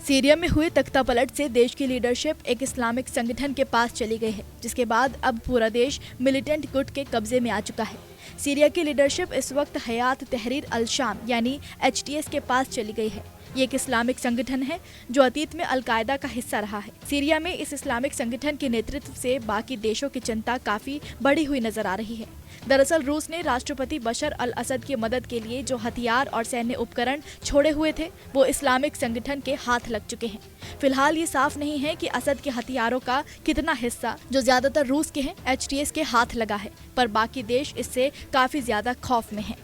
Syria में हुए तख्तापलट से देश की लीडरशिप एक इस्लामिक संगठन के पास चली गई है, जिसके बाद अब पूरा देश मिलिटेंट गुट के कब्जे में आ चुका है। सीरिया की लीडरशिप इस वक्त हयात तहरीर अल शाम यानी HTS के पास चली गई है। ये एक इस्लामिक संगठन है जो अतीत में अल-कायदा का हिस्सा रहा है। सीरिया में इस इस्लामिक संगठन के नेतृत्व से बाकी देशों की चिंता काफी बढ़ी हुई नजर आ रही है। दरअसल रूस ने राष्ट्रपति बशर अल असद की मदद के लिए जो हथियार और सैन्य उपकरण छोड़े हुए थे, वो इस्लामिक संगठन के हाथ लग चुके हैं। फिलहाल ये साफ नहीं है कि असद के हथियारों का कितना हिस्सा, जो ज्यादातर रूस के हैं, HTS के हाथ लगा है, पर बाकी देश इससे काफी ज्यादा खौफ में हैं।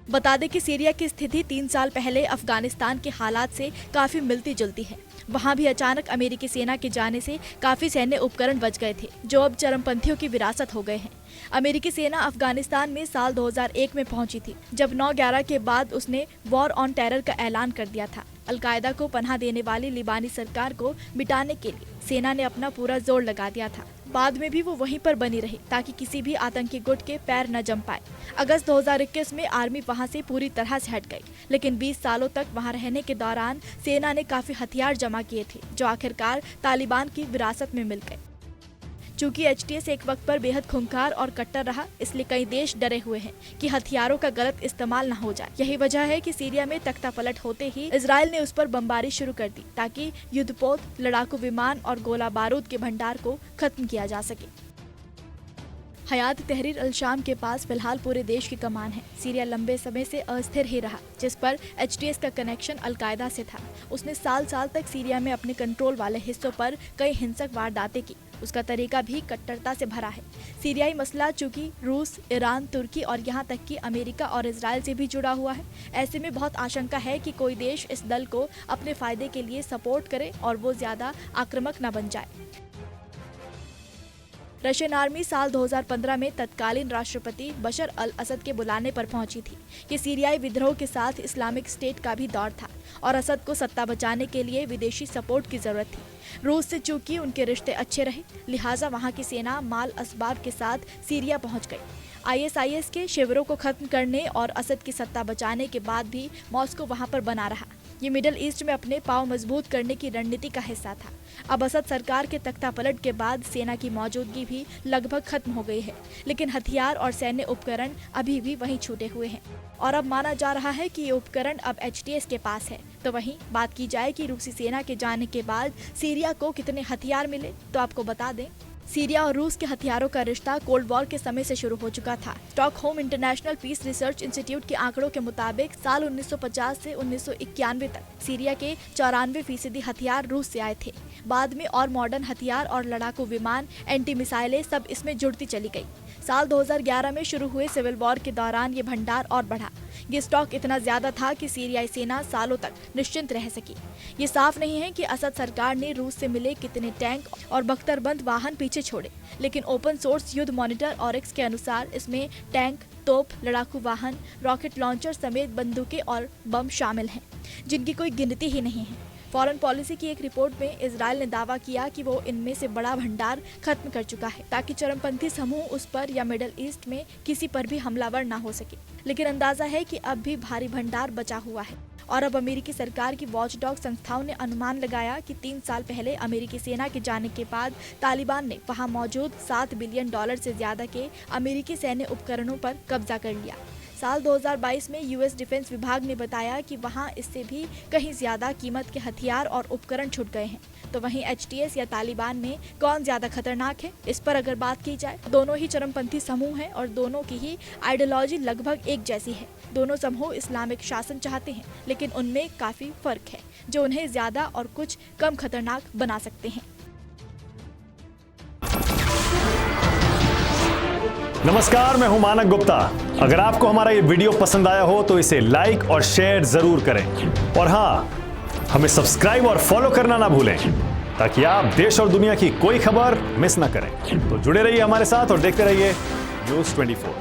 बता दें कि सीरिया की स्थिति 3 साल पहले अफगानिस्तान के हालात से काफी मिलती जुलती है। वहां भी अचानक अमेरिकी सेना के जाने से काफी सैन्य उपकरण बच गए थे, जो अब चरमपंथियों की विरासत हो गए हैं। अमेरिकी सेना अफगानिस्तान में साल 2001 में पहुंची थी, जब 9/11 के बाद उसने वॉर ऑन टेरर का ऐलान कर दिया था। अल-कायदा को पनाह देने वाली लिबानी सरकार को मिटाने के लिए सेना ने अपना पूरा जोर लगा दिया था। बाद में भी वो वहीं पर बनी रही ताकि किसी भी आतंकी गुट के पैर न जम पाए। अगस्त 2021 में आर्मी वहां से पूरी तरह से हट गई, लेकिन 20 सालों तक वहां रहने के दौरान सेना ने काफी हथियार जमा किए थे, जो आखिरकार तालिबान की विरासत में मिल गए। चूंकि HTS एक वक्त पर बेहद खूंखार और कट्टर रहा, इसलिए कई देश डरे हुए हैं कि हथियारों का गलत इस्तेमाल न हो जाए। यही वजह है कि सीरिया में तख्तापलट होते ही इजराइल ने उस पर बमबारी शुरू कर दी, ताकि युद्धपोत, लड़ाकू विमान और गोला बारूद के भंडार को खत्म किया जा सके। हयात तहरीर अल शाम के पास फिलहाल पूरे देश की कमान है। सीरिया लंबे समय से अस्थिर ही रहा, जिस पर HTS का कनेक्शन अल-कायदा से था। उसने साल साल तक सीरिया में अपने कंट्रोल वाले हिस्सों पर कई हिंसक वारदातें की। उसका तरीका भी कट्टरता से भरा है। सीरियाई मसला चूंकि रूस, ईरान, तुर्की और यहाँ तक कि अमेरिका और इजराइल से भी जुड़ा हुआ है, ऐसे में बहुत आशंका है कि कोई देश इस दल को अपने फायदे के लिए सपोर्ट करे और वो ज्यादा आक्रामक न बन जाए। रशियन आर्मी साल 2015 में तत्कालीन राष्ट्रपति बशर अल असद के बुलाने पर पहुंची थी कि सीरियाई विद्रोह के साथ इस्लामिक स्टेट का भी दौर था और असद को सत्ता बचाने के लिए विदेशी सपोर्ट की जरूरत थी। रूस से चूंकि उनके रिश्ते अच्छे रहे, लिहाजा वहां की सेना माल असबाब के साथ सीरिया पहुंच गई। ISIS के शिविरों को खत्म करने और असद की सत्ता बचाने के बाद भी मॉस्को वहां पर बना रहा। ये मिडिल ईस्ट में अपने पांव मजबूत करने की रणनीति का हिस्सा था। अब असद सरकार के तख्तापलट के बाद सेना की मौजूदगी भी लगभग खत्म हो गई है, लेकिन हथियार और सैन्य उपकरण अभी भी वहीं छूटे हुए हैं और अब माना जा रहा है कि ये उपकरण अब HTS के पास है। तो वहीं बात की जाए कि रूसी सेना के जाने के बाद सीरिया को कितने हथियार मिले, तो आपको बता दें, सीरिया और रूस के हथियारों का रिश्ता कोल्ड वॉर के समय से शुरू हो चुका था। Stockholm International Peace Research Institute के आंकड़ों के मुताबिक साल 1950 से 1991 तक सीरिया के 94% हथियार रूस से आए थे। बाद में और मॉडर्न हथियार और लड़ाकू विमान, एंटी मिसाइलें सब इसमें जुड़ती चली गई। साल 2011 में शुरू हुए सिविल वॉर के दौरान ये भंडार और बढ़ा। ये स्टॉक इतना ज्यादा था कि सीरियाई सेना सालों तक निश्चिंत रह सकी। ये साफ नहीं है कि असद सरकार ने रूस से मिले कितने टैंक और बख्तरबंद वाहन पीछे छोड़े, लेकिन ओपन सोर्स युद्ध मॉनिटर ऑरिक्स के अनुसार इसमें टैंक, तोप, लड़ाकू वाहन, रॉकेट लॉन्चर समेत बंदूकें और बम शामिल हैं, जिनकी कोई गिनती ही नहीं है। फॉरेन पॉलिसी की एक रिपोर्ट में इजराइल ने दावा किया कि वो इनमें से बड़ा भंडार खत्म कर चुका है, ताकि चरमपंथी समूह उस पर या मिडिल ईस्ट में किसी पर भी हमलावर ना हो सके। लेकिन अंदाजा है कि अब भी भारी भंडार बचा हुआ है। और अब अमेरिकी सरकार की वॉचडॉग संस्थाओं ने अनुमान लगाया कि 3 साल पहले अमेरिकी सेना के जाने के बाद तालिबान ने वहां मौजूद $7 बिलियन से ज्यादा के अमेरिकी सैन्य उपकरणों पर कब्जा कर लिया। साल 2022 में US डिफेंस विभाग ने बताया कि वहां इससे भी कहीं ज्यादा कीमत के हथियार और उपकरण छूट गए हैं। तो वहीं HTS या तालिबान में कौन ज्यादा खतरनाक है, इस पर अगर बात की जाए, दोनों ही चरमपंथी समूह हैं और दोनों की ही आइडियोलॉजी लगभग एक जैसी है। दोनों समूह इस्लामिक शासन चाहते हैं, लेकिन उनमें काफी फर्क है, जो उन्हें ज्यादा और कुछ कम खतरनाक बना सकते हैं। नमस्कार, मैं हूं मानक गुप्ता। अगर आपको हमारा ये वीडियो पसंद आया हो तो इसे लाइक और शेयर जरूर करें, और हाँ, हमें सब्सक्राइब और फॉलो करना ना भूलें, ताकि आप देश और दुनिया की कोई खबर मिस ना करें। तो जुड़े रहिए हमारे साथ और देखते रहिए न्यूज़ 24।